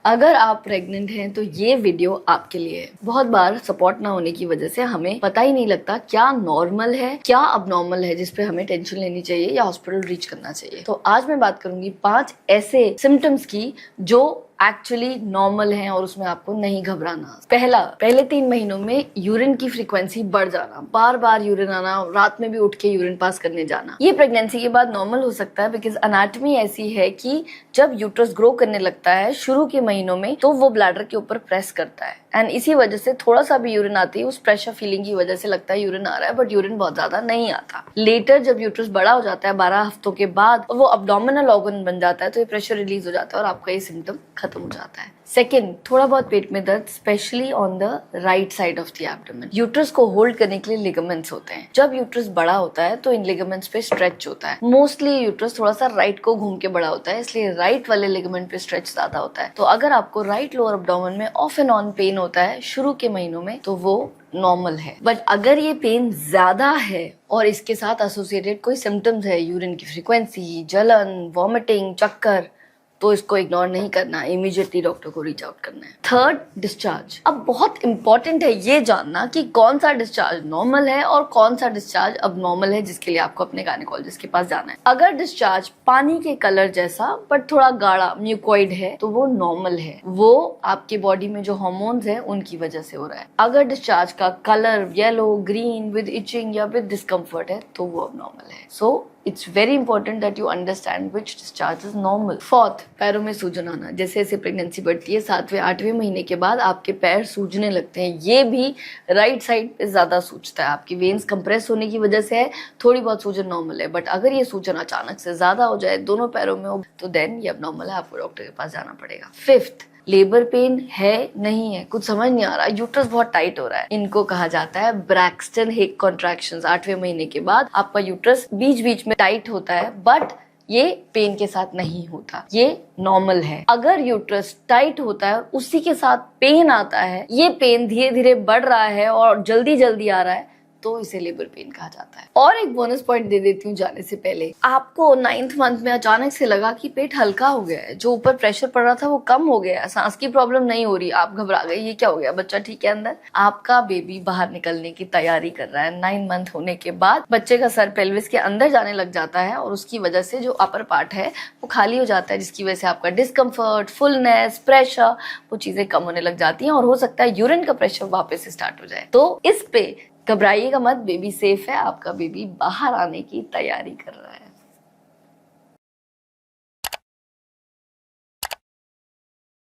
अगर आप प्रेग्नेंट हैं तो ये वीडियो आपके लिए है। बहुत बार सपोर्ट ना होने की वजह से हमें पता ही नहीं लगता क्या नॉर्मल है क्या अबनॉर्मल है जिसपे हमें टेंशन लेनी चाहिए या हॉस्पिटल रीच करना चाहिए। तो आज मैं बात करूंगी 5 ऐसे सिम्टम्स की जो एक्चुअली नॉर्मल है और उसमें आपको नहीं घबराना। पहले 3 महीनों में यूरिन की फ्रीक्वेंसी बढ़ जाना, बार बार यूरिन आना, रात में भी उठ के यूरिन पास करने जाना। ये प्रेगनेंसी के बाद नॉर्मल हो सकता है बिकॉज अनाटमी ऐसी है कि जब यूट्रस ग्रो करने लगता है शुरू के महीनों में तो वो ब्लैडर के ऊपर प्रेस करता है एंड इसी वजह से थोड़ा सा भी यूरिन आती है उस प्रेशर फीलिंग की वजह से लगता है यूरिन आ रहा है बट यूरिन बहुत ज्यादा नहीं आता। लेटर जब यूट्रस बड़ा हो जाता है 12 हफ्तों के बाद वो अब्डोमिनल ऑर्गन बन जाता है तो ये प्रेशर रिलीज हो जाता है और आपका ये सिम्टम खत्म हो जाता है। सेकेंड, थोड़ा बहुत पेट में दर्द specially on the right side of the abdomen. Uterus को होल्ड करने के लिए लिगामेंट्स होते हैं। जब यूट्रस बड़ा होता है तो इन लिगामेंट्स पे स्ट्रेच होता है। मोस्टली यूट्रस थोड़ा सा राइट को घूम के बड़ा होता है इसलिए राइट वाले लिगामेंट पे स्ट्रेच ज्यादा होता है। तो अगर आपको राइट लोअर एब्डोमेन में ऑफ एंड ऑन पेन होता है शुरू के महीनों में तो वो नॉर्मल है। बट अगर ये पेन ज्यादा है और इसके साथ एसोसिएटेड कोई सिम्टम्स है, यूरिन की फ्रीक्वेंसी, जलन, वॉमिटिंग, चक्कर, तो इसको इग्नोर नहीं करना, इमीडिएटली डॉक्टर को रीच आउट करना है। Third, discharge. अब बहुत इंपॉर्टेंट है ये जानना कि कौन सा डिस्चार्ज नॉर्मल है और कौन सा डिस्चार्ज अब नॉर्मल है जिसके लिए आपको अपने गायनेकोलॉजिस्ट के पास जाना है। अगर डिस्चार्ज पानी के कलर जैसा बट थोड़ा गाढ़ा म्यूकोइड है तो वो नॉर्मल है, वो आपके बॉडी में जो हार्मोन्स है उनकी वजह से हो रहा है। अगर डिस्चार्ज का colour yellow, green with itching या विद डिस्कम्फर्ट है तो वो अब नॉर्मल है। सो it's very important that you understand which discharge is normal. Fourth, पैरों में सूजन आना। जैसे जैसे प्रेगनेंसी बढ़ती है 7वें 8वें महीने के बाद आपके पैर सूजने लगते हैं। ये भी राइट साइड पे ज्यादा सूजता है, आपकी वेन्स कंप्रेस होने की वजह से है। थोड़ी बहुत सूजन नॉर्मल है बट अगर ये सूजन अचानक से ज्यादा हो जाए दोनों पैरों में हो तो देन ये अब नॉर्मल है, आपको डॉक्टर के पास जाना पड़ेगा। फिफ्थ, लेबर पेन है नहीं है कुछ समझ नहीं आ रहा, यूट्रस बहुत टाइट हो रहा है, इनको कहा जाता है ब्रैक्सटन हिक कॉन्ट्रैक्शंस। 8वें महीने के बाद आपका यूट्रस बीच बीच में टाइट होता है बट ये पेन के साथ नहीं होता, ये नॉर्मल है। अगर यूट्रस टाइट होता है उसी के साथ पेन आता है, ये पेन धीरे धीरे बढ़ रहा है और जल्दी जल्दी आ रहा है तो इसे लेबर पेन कहा जाता है। और एक बोनस पॉइंट दे देती हूँ जाने से पहले, आपको 9th मंथ में अचानक से लगा कि पेट हल्का हो गया है, जो ऊपर प्रेशर पड़ रहा था वो कम हो गया है, सांस की प्रॉब्लम नहीं हो रही, आप घबरा गए ये क्या हो गया, बच्चा ठीक है अंदर, आपका बेबी बाहर निकलने की तैयारी कर रहा है। 9 मंथ होने के बाद बच्चे का सर पेल्विस के अंदर जाने लग जाता है और उसकी वजह से जो अपर पार्ट है वो खाली हो जाता है जिसकी वजह से आपका डिस्कम्फर्ट, फुलनेस, प्रेशर, वो चीजें कम होने लग जाती हैं और हो सकता है यूरिन का प्रेशर वापस से स्टार्ट हो जाए। तो इस पे घबराइएगा मत, बेबी सेफ है, आपका बेबी बाहर आने की तैयारी कर रहा है।